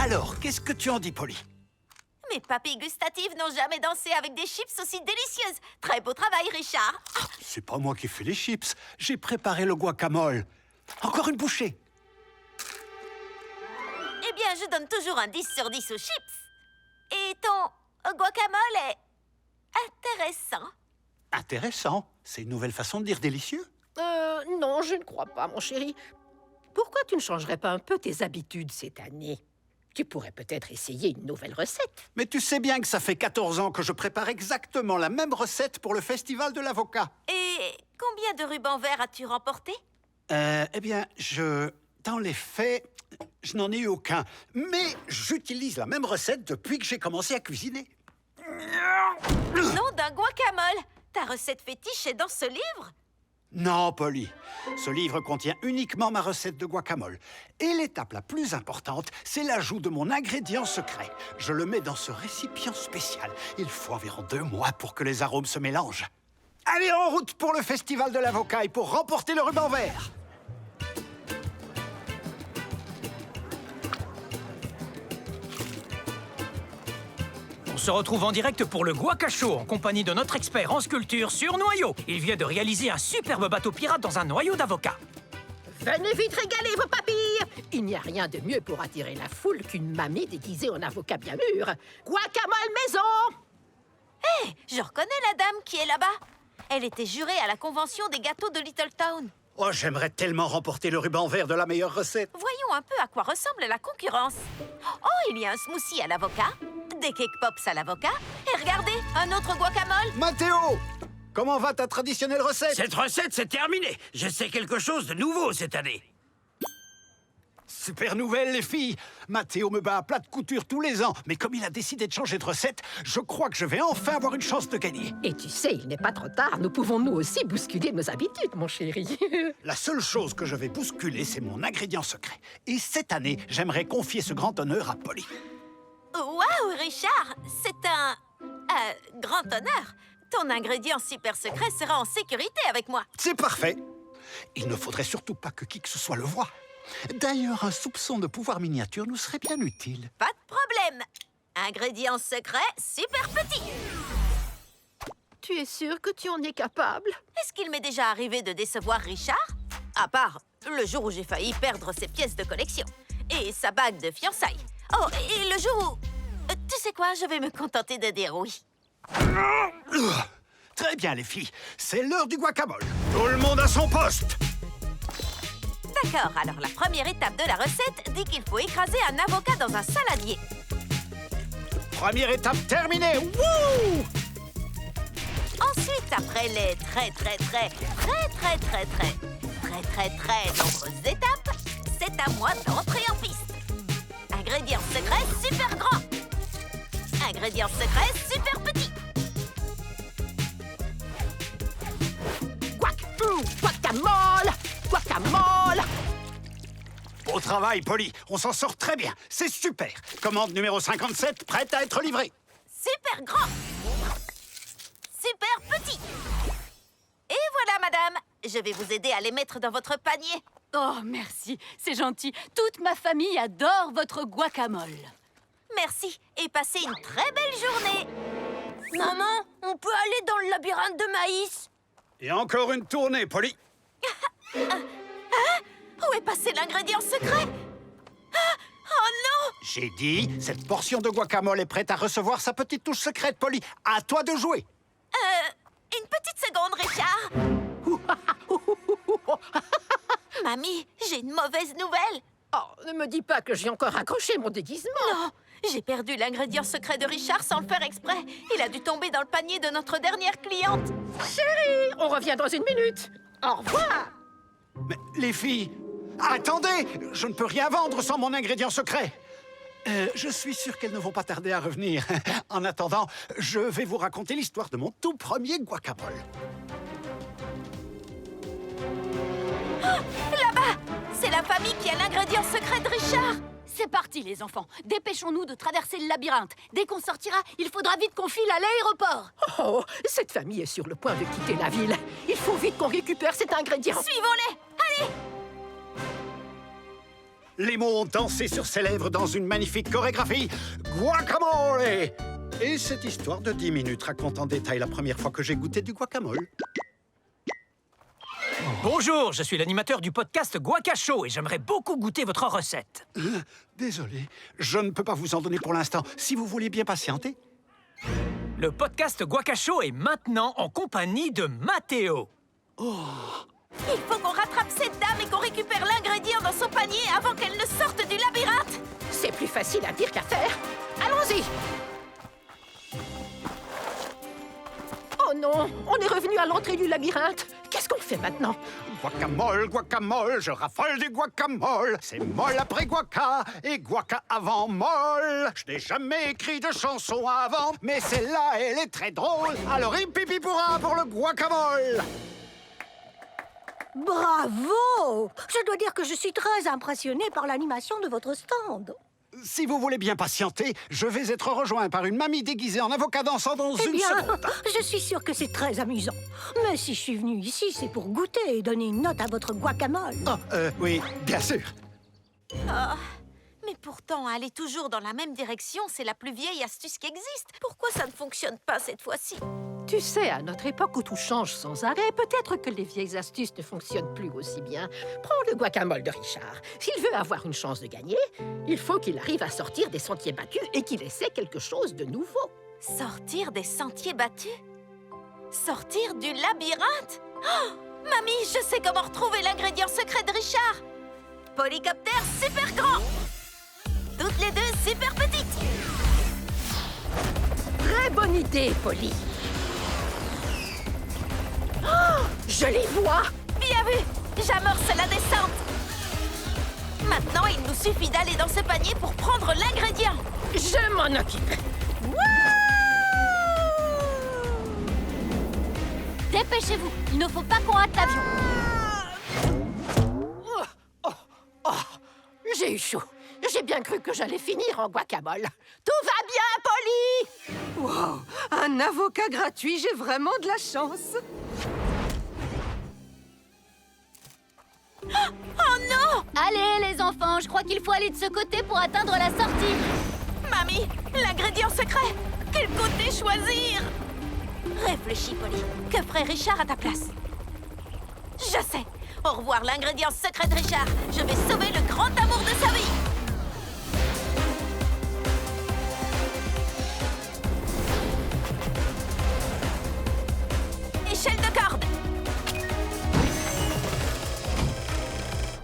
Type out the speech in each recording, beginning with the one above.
Alors, qu'est-ce que tu en dis, Polly? Mes papilles gustatives n'ont jamais dansé avec des chips aussi délicieuses. Très beau travail, Richard. C'est pas moi qui fais les chips. J'ai préparé le guacamole. Encore une bouchée. Eh bien, je donne toujours un 10 sur 10 aux chips. Et ton guacamole est intéressant. Intéressant. C'est une nouvelle façon de dire délicieux. Non, je ne crois pas, mon chéri. Pourquoi tu ne changerais pas un peu tes habitudes cette année? Tu pourrais peut-être essayer une nouvelle recette. Mais tu sais bien que ça fait 14 ans que je prépare exactement la même recette pour le festival de l'avocat. Et combien de rubans verts as-tu remporté? Eh bien, dans les faits, je n'en ai eu aucun. Mais j'utilise la même recette depuis que j'ai commencé à cuisiner. Nom d'un guacamole. Ta recette fétiche est dans ce livre? Non, Polly. Ce livre contient uniquement ma recette de guacamole. Et l'étape la plus importante, c'est l'ajout de mon ingrédient secret. Je le mets dans ce récipient spécial. Il faut environ 2 mois pour que les arômes se mélangent. Allez, en route pour le festival de l'avocat et pour remporter le ruban vert. On se retrouve en direct pour le Guaca Show en compagnie de notre expert en sculpture sur noyau. Il vient de réaliser un superbe bateau pirate dans un noyau d'avocat. Venez vite régaler vos papilles! Il n'y a rien de mieux pour attirer la foule qu'une mamie déguisée en avocat bien mûr. Guacamole maison! Hé, je reconnais la dame qui est là-bas. Elle était jurée à la convention des gâteaux de Little Town. Oh, j'aimerais tellement remporter le ruban vert de la meilleure recette. Voyons un peu à quoi ressemble la concurrence. Oh, il y a un smoothie à l'avocat, des cake pops à l'avocat, et regardez, un autre guacamole. Mathéo, comment va ta traditionnelle recette? Cette recette, c'est terminé. J'essaie quelque chose de nouveau cette année. Super nouvelle, les filles! Mathéo me bat à plat de couture tous les ans, mais comme il a décidé de changer de recette, je crois que je vais enfin avoir une chance de gagner. Et tu sais, il n'est pas trop tard. Nous pouvons nous aussi bousculer nos habitudes, mon chéri. La seule chose que je vais bousculer, c'est mon ingrédient secret. Et cette année, j'aimerais confier ce grand honneur à Polly. Waouh, Richard, c'est un grand honneur. Ton ingrédient super secret sera en sécurité avec moi. C'est parfait! Il ne faudrait surtout pas que qui que ce soit le voie. D'ailleurs, un soupçon de pouvoir miniature nous serait bien utile. Pas de problème. Ingrédient secret super petit. Tu es sûr que tu en es capable? Est-ce qu'il m'est déjà arrivé de décevoir Richard? À part le jour où j'ai failli perdre ses pièces de collection et sa bague de fiançailles. Oh, et le jour où... tu sais quoi, je vais me contenter de dire oui. Très bien, les filles. C'est l'heure du guacamole. Tout le monde à son poste! D'accord, alors la première étape de la recette dit qu'il faut écraser un avocat dans un saladier. Première étape terminée! Wouh! Ensuite, après les très nombreuses étapes, c'est à moi d'entrer en piste. Ingrédient secret super grand. Ingrédient secret super petit. Guacamole! Guacamole! Beau travail, Polly. On s'en sort très bien. C'est super. Commande numéro 57, prête à être livrée. Super grand. Super petit. Et voilà, madame. Je vais vous aider à les mettre dans votre panier. Oh, merci, c'est gentil. Toute ma famille adore votre guacamole. Merci et passez une très belle journée. Maman, on peut aller dans le labyrinthe de maïs? Et encore une tournée, Polly. Où est passé l'ingrédient secret? Oh non! J'ai dit, cette portion de guacamole est prête à recevoir sa petite touche secrète, Polly. À toi de jouer. Une petite seconde, Richard. Mamie, j'ai une mauvaise nouvelle. Oh, ne me dis pas que j'ai encore accroché mon déguisement. Non, j'ai perdu l'ingrédient secret de Richard sans le faire exprès. Il a dû tomber dans le panier de notre dernière cliente. Chérie, on revient dans une minute. Au revoir. Mais les filles, attendez! Je ne peux rien vendre sans mon ingrédient secret. Je suis sûr qu'elles ne vont pas tarder à revenir. En attendant, je vais vous raconter l'histoire de mon tout premier guacamole. Là-bas, c'est la famille qui a l'ingrédient secret de Richard. C'est parti, les enfants. Dépêchons-nous de traverser le labyrinthe. Dès qu'on sortira, il faudra vite qu'on file à l'aéroport. Oh, cette famille est sur le point de quitter la ville. Il faut vite qu'on récupère cet ingrédient. Suivons-les. Allez! Les mots ont dansé sur ses lèvres dans une magnifique chorégraphie. Guacamole! Et cette histoire de 10 minutes raconte en détail la première fois que j'ai goûté du guacamole. Bonjour, je suis l'animateur du podcast Guacacho et j'aimerais beaucoup goûter votre recette. Désolé, je ne peux pas vous en donner pour l'instant. Si vous voulez bien patienter. Le podcast Guacacho est maintenant en compagnie de Mathéo. Il faut qu'on rattrape cette dame et qu'on récupère l'ingrédient dans son panier avant qu'elle ne sorte du labyrinthe. C'est plus facile à dire qu'à faire. Allons-y. Oh non, on est revenu à l'entrée du labyrinthe. Qu'est-ce qu'on fait maintenant? Guacamole, guacamole, je raffole du guacamole. C'est molle après guaca et guaca avant molle. Je n'ai jamais écrit de chanson avant, mais celle-là, elle est très drôle. Alors, hippipipura pour le guacamole. Bravo! Je dois dire que je suis très impressionnée par l'animation de votre stand. Si vous voulez bien patienter, je vais être rejoint par une mamie déguisée en avocat dansant dans Eh une bien, seconde. je suis sûre que c'est très amusant. Mais si je suis venue ici, c'est pour goûter et donner une note à votre guacamole. Oui, bien sûr. Mais pourtant, aller toujours dans la même direction, c'est la plus vieille astuce qui existe. Pourquoi ça ne fonctionne pas cette fois-ci? Tu sais, à notre époque où tout change sans arrêt, peut-être que les vieilles astuces ne fonctionnent plus aussi bien. Prends le guacamole de Richard. S'il veut avoir une chance de gagner, il faut qu'il arrive à sortir des sentiers battus et qu'il essaie quelque chose de nouveau. Sortir des sentiers battus? Sortir du labyrinthe? Oh, mamie, je sais comment retrouver l'ingrédient secret de Richard. Polycoptère super grand. Toutes les deux super petites. Très bonne idée, Polly. Oh, je les vois. Bien vu. J'amorce la descente. Maintenant, il nous suffit d'aller dans ce panier pour prendre l'ingrédient. Je m'en occupe. Dépêchez-vous, il ne faut pas qu'on rate l'avion. J'ai eu chaud. J'ai bien cru que j'allais finir en guacamole. Tout va bien, Polly? Wow, un avocat gratuit, j'ai vraiment de la chance. Oh non! Allez, les enfants, je crois qu'il faut aller de ce côté pour atteindre la sortie. Mamie, l'ingrédient secret! Quel côté choisir? Réfléchis, Polly. Que ferait Richard à ta place? Je sais! Au revoir, l'ingrédient secret de Richard. Je vais sauver le grand amour de sa vie. Échelle de corde.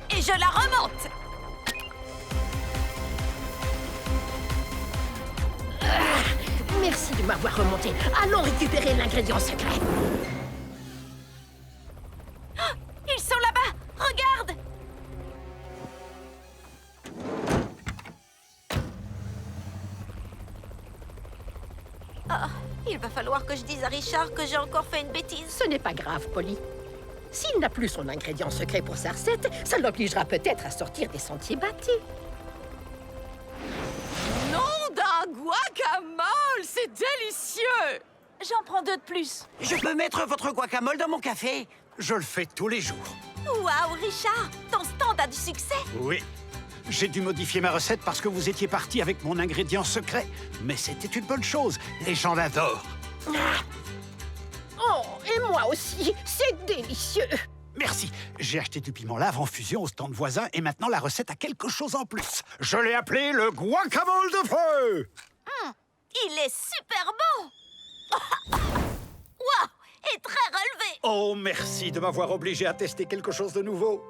Et je la remonte. Merci de m'avoir remonté. Allons récupérer l'ingrédient secret. Ils sont là-bas. Regarde. Oh, il va falloir que je dise à Richard que j'ai encore fait une bêtise. Ce n'est pas grave, Polly. S'il n'a plus son ingrédient secret pour sa recette, ça l'obligera peut-être à sortir des sentiers battus. Nom d'un guacamole, c'est délicieux. J'en prends 2 de plus. Je peux mettre votre guacamole dans mon café? Je le fais tous les jours. Waouh, Richard, ton stand a du succès. Oui. J'ai dû modifier ma recette parce que vous étiez parti avec mon ingrédient secret. Mais c'était une bonne chose. Les gens l'adorent. Oh, et moi aussi, c'est délicieux. Merci. J'ai acheté du piment lave en fusion au stand voisin et maintenant la recette a quelque chose en plus. Je l'ai appelé le guacamole de feu. Il est super bon. Waouh, et très relevé. Oh, merci de m'avoir obligé à tester quelque chose de nouveau.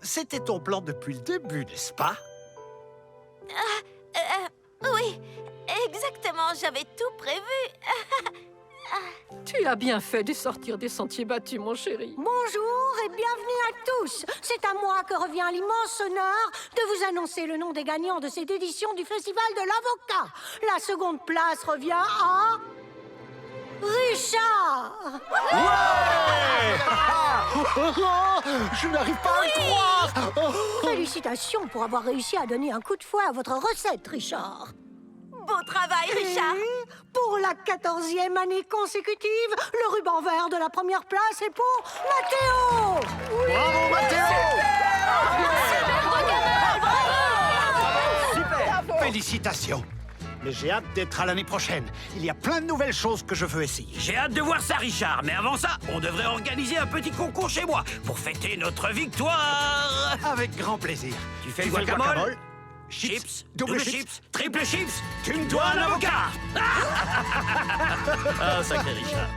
C'était ton plan depuis le début, n'est-ce pas? Oui, exactement, j'avais tout prévu. Tu as bien fait de sortir des sentiers battus, mon chéri. Bonjour et bienvenue à tous. C'est à moi que revient l'immense honneur de vous annoncer le nom des gagnants de cette édition du Festival de l'Avocat. La seconde place revient à... Richard. Je n'arrive pas à le croire. Félicitations pour avoir réussi à donner un coup de fouet à votre recette, Richard. Beau travail, Richard. Et pour la 14e année consécutive, le ruban vert de la première place est pour Mathéo. Bravo, Mathéo. Félicitations. Mais j'ai hâte d'être à l'année prochaine. Il y a plein de nouvelles choses que je veux essayer. J'ai hâte de voir ça, Richard. Mais avant ça, on devrait organiser un petit concours chez moi pour fêter notre victoire. Avec grand plaisir. Tu fais le guacamole? Chips, double chips, triple chips. Tu me dois un avocat. Ah, sacré Richard.